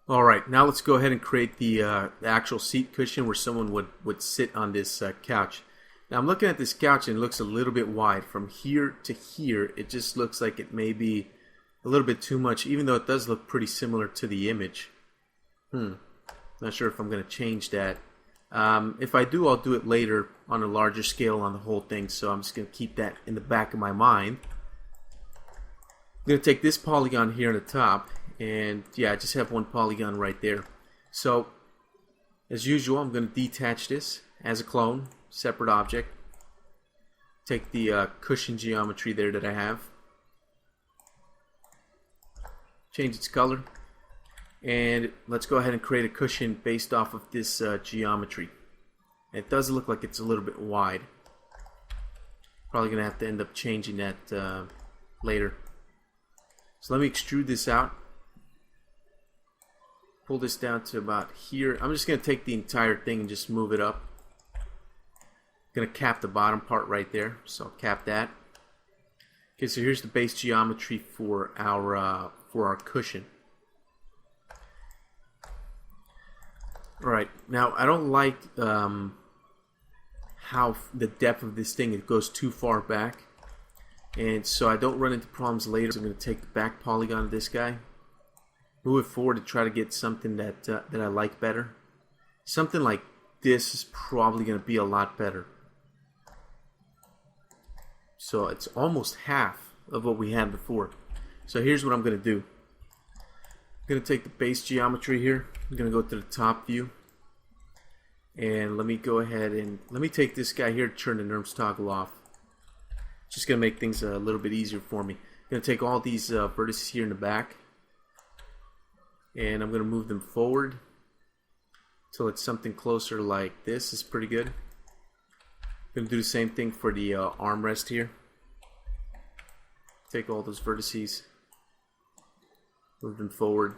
Alright, now let's go ahead and create the actual seat cushion where someone would sit on this couch. Now I'm looking at this couch and it looks a little bit wide. From here to here, it just looks like it may be a little bit too much, even though it does look pretty similar to the image. Not sure if I'm going to change that. If I do, I'll do it later on a larger scale on the whole thing, so I'm just going to keep that in the back of my mind. I'm going to take this polygon here on the top, and yeah, I just have one polygon right there. So, as usual, I'm going to detach this as a clone, separate object. Take the cushion geometry there that I have. Change its color. And let's go ahead and create a cushion based off of this geometry. It does look like it's a little bit wide. Probably going to have to end up changing that later. So let me extrude this out. Pull this down to about here. I'm just going to take the entire thing and just move it up. Going to cap the bottom part right there. So I'll cap that. Okay, so here's the base geometry for our cushion. Alright, now I don't like how the depth of this thing, it goes too far back, and so I don't run into problems later. So I'm going to take the back polygon of this guy, move it forward to try to get something that I like better. Something like this is probably going to be a lot better. So it's almost half of what we had before. So here's what I'm going to do. I'm going to take the base geometry here. I'm going to go to the top view. And let me go ahead and let me take this guy here to turn the NURBS toggle off. Just going to make things a little bit easier for me. I'm going to take all these vertices here in the back. And I'm going to move them forward until it's something closer like this. Is pretty good. I'm going to do the same thing for the armrest here. Take all those vertices. Move them forward.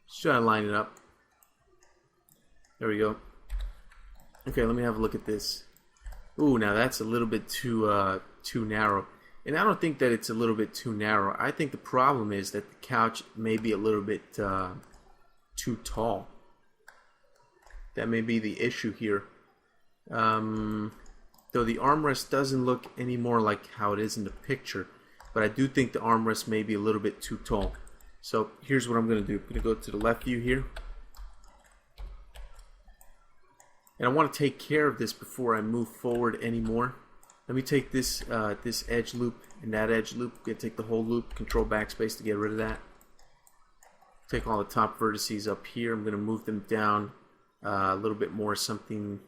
Just try to line it up. There we go. Okay, let me have a look at this. Ooh, now that's a little bit too narrow. And I don't think that it's a little bit too narrow. I think the problem is that the couch may be a little bit too tall. That may be the issue here. Though the armrest doesn't look any more like how it is in the picture. But I do think the armrest may be a little bit too tall. So here's what I'm going to do. I'm going to go to the left view here. And I want to take care of this before I move forward anymore. Let me take this this edge loop and that edge loop. I'm going to take the whole loop, control backspace to get rid of that. Take all the top vertices up here. I'm going to move them down a little bit more, something.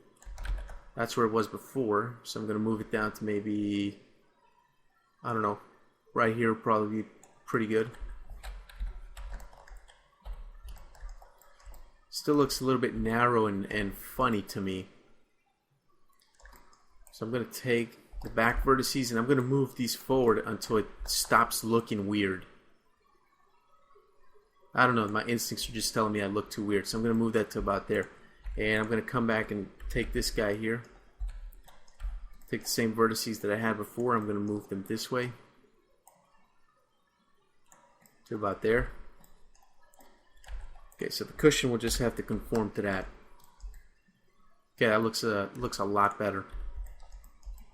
That's where it was before. So I'm going to move it down to maybe, I don't know, right here would probably be pretty good. Still looks a little bit narrow and funny to me. So I'm going to take the back vertices and I'm going to move these forward until it stops looking weird. I don't know, my instincts are just telling me I look too weird. So I'm going to move that to about there. And I'm going to come back and take this guy here. Take the same vertices that I had before. I'm going to move them this way. To about there. Okay, so the cushion will just have to conform to that. Okay, that looks a lot better.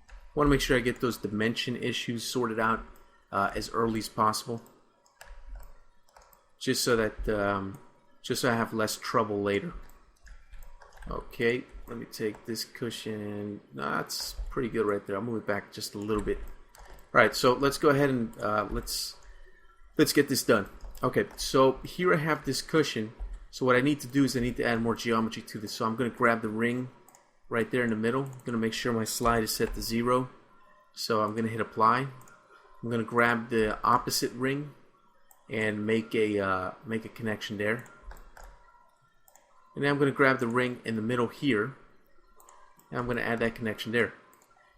I want to make sure I get those dimension issues sorted out as early as possible, just so that just so I have less trouble later. Okay, let me take this cushion. No, that's pretty good right there. I'll move it back just a little bit. All right, so let's go ahead and let's get this done. Okay, so here I have this cushion. So what I need to do is I need to add more geometry to this. So I'm going to grab the ring right there in the middle. I'm going to make sure my slide is set to 0. So I'm going to hit apply. I'm going to grab the opposite ring and make a connection there. And then I'm going to grab the ring in the middle here. And I'm going to add that connection there.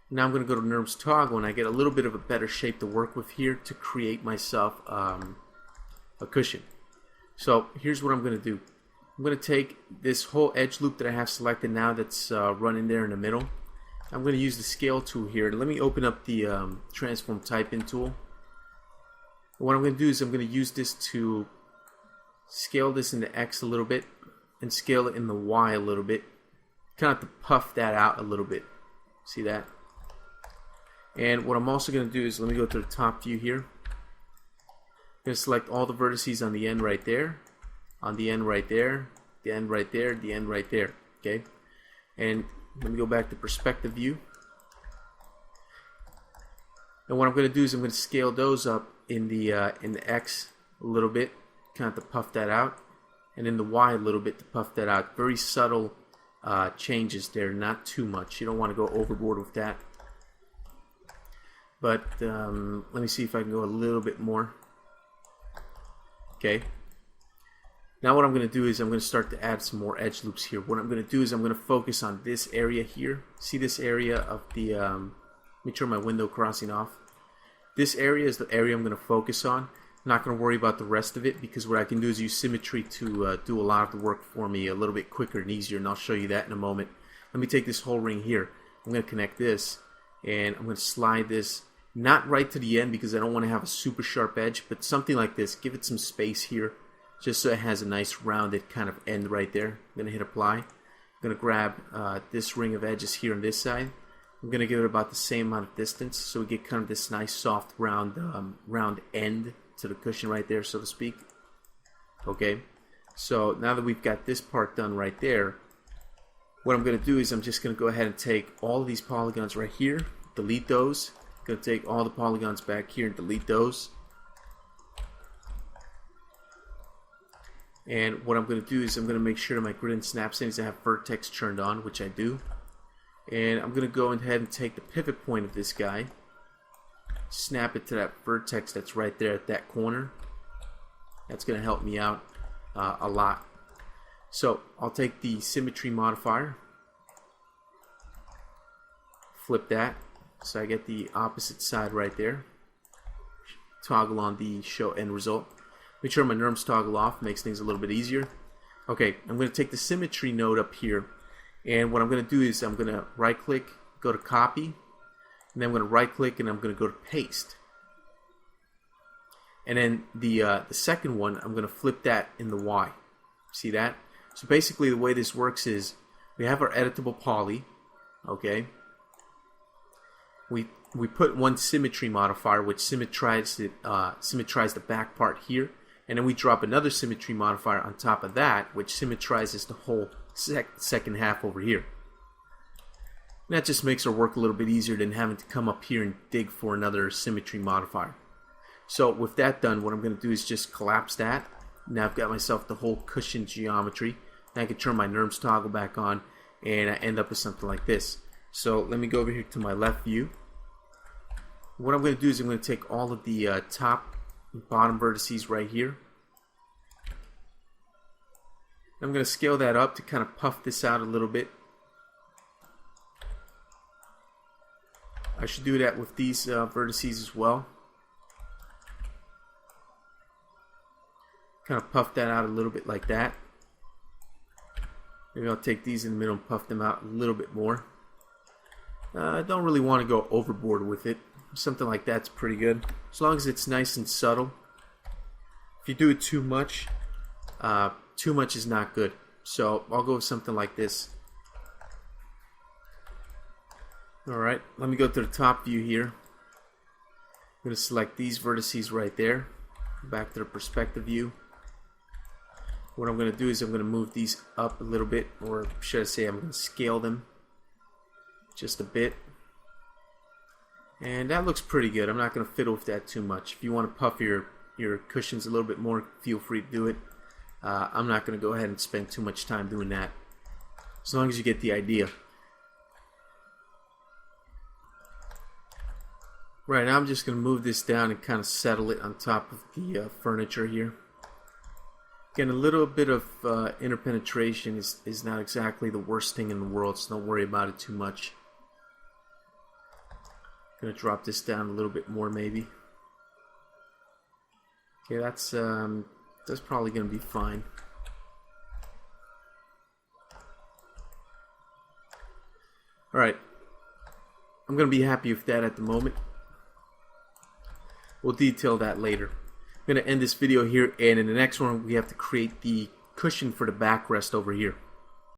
Now I'm going to go to NURBS toggle and I get a little bit of a better shape to work with here to create myself a cushion. So here's what I'm going to do. I'm going to take this whole edge loop that I have selected now that's running there in the middle. I'm going to use the scale tool here. Let me open up the transform type in tool. what I'm going to do is I'm going to use this to scale this into X a little bit and scale it in the Y a little bit. Kind of have to puff that out a little bit. See that? And what I'm also going to do is, let me go to the top view here. I'm going to select all the vertices on the end right there, on the end right there, the end right there, the end right there. Okay? And let me go back to perspective view. And what I'm going to do is I'm going to scale those up in the X a little bit, kind of to puff that out, and in the Y a little bit to puff that out. Very subtle changes there, not too much. You don't want to go overboard with that. But let me see if I can go a little bit more. Okay. Now what I'm going to do is I'm going to start to add some more edge loops here. What I'm going to do is I'm going to focus on this area here. See this area of the, let me turn my window crossing off. This area is the area I'm going to focus on. I'm not going to worry about the rest of it, because what I can do is use symmetry to do a lot of the work for me a little bit quicker and easier, and I'll show you that in a moment. Let me take this whole ring here. I'm going to connect this, and I'm going to slide this not right to the end because I don't want to have a super sharp edge, but something like this. Give it some space here, just so it has a nice rounded kind of end right there. I'm going to hit apply. I'm going to grab this ring of edges here on this side. I'm going to give it about the same amount of distance, so we get kind of this nice soft round end to the cushion right there, so to speak. Okay, so now that we've got this part done right there, what I'm going to do is I'm just going to go ahead and take all of these polygons right here, delete those. I'm going to take all the polygons back here and delete those. And what I'm going to do is I'm going to make sure my grid and snap settings I have vertex turned on, which I do. And I'm going to go ahead and take the pivot point of this guy, snap it to that vertex that's right there at that corner. That's going to help me out a lot. So I'll take the symmetry modifier, flip that, so I get the opposite side right there. Toggle on the show end result. Make sure my NURMS toggle off, makes things a little bit easier. Okay, I'm going to take the symmetry node up here, and what I'm going to do is I'm going to right click, go to copy, and then I'm going to right click and I'm going to go to paste. And then the second one, I'm going to flip that in the Y. See that? So basically the way this works is we have our editable poly, okay? We put one symmetry modifier which symmetrizes the back part here, and then we drop another symmetry modifier on top of that which symmetrizes the whole second half over here. And that just makes our work a little bit easier than having to come up here and dig for another symmetry modifier. So with that done, what I'm going to do is just collapse that. Now I've got myself the whole cushion geometry. Now I can turn my NURMS toggle back on and I end up with something like this. So let me go over here to my left view. What I'm going to do is I'm going to take all of the top and bottom vertices right here. I'm going to scale that up to kind of puff this out a little bit. I should do that with these vertices as well. Kind of puff that out a little bit like that. Maybe I'll take these in the middle and puff them out a little bit more. I don't really want to go overboard with it. Something like that's pretty good, as long as it's nice and subtle. If you do it too much is not good. So I'll go with something like this. Alright, let me go to the top view here. I'm going to select these vertices right there. Back to the perspective view. What I'm going to do is I'm going to move these up a little bit, or should I say I'm going to scale them just a bit. And that looks pretty good. I'm not going to fiddle with that too much. If you want to puff your cushions a little bit more, feel free to do it. I'm not going to go ahead and spend too much time doing that, as long as you get the idea. Right, now I'm just going to move this down and kind of settle it on top of the furniture here. Again, a little bit of interpenetration is not exactly the worst thing in the world, so don't worry about it too much. Going to drop this down a little bit more maybe. Okay, that's probably going to be fine. Alright, I'm going to be happy with that at the moment. We'll detail that later. I'm going to end this video here, and in the next one we have to create the cushion for the backrest over here.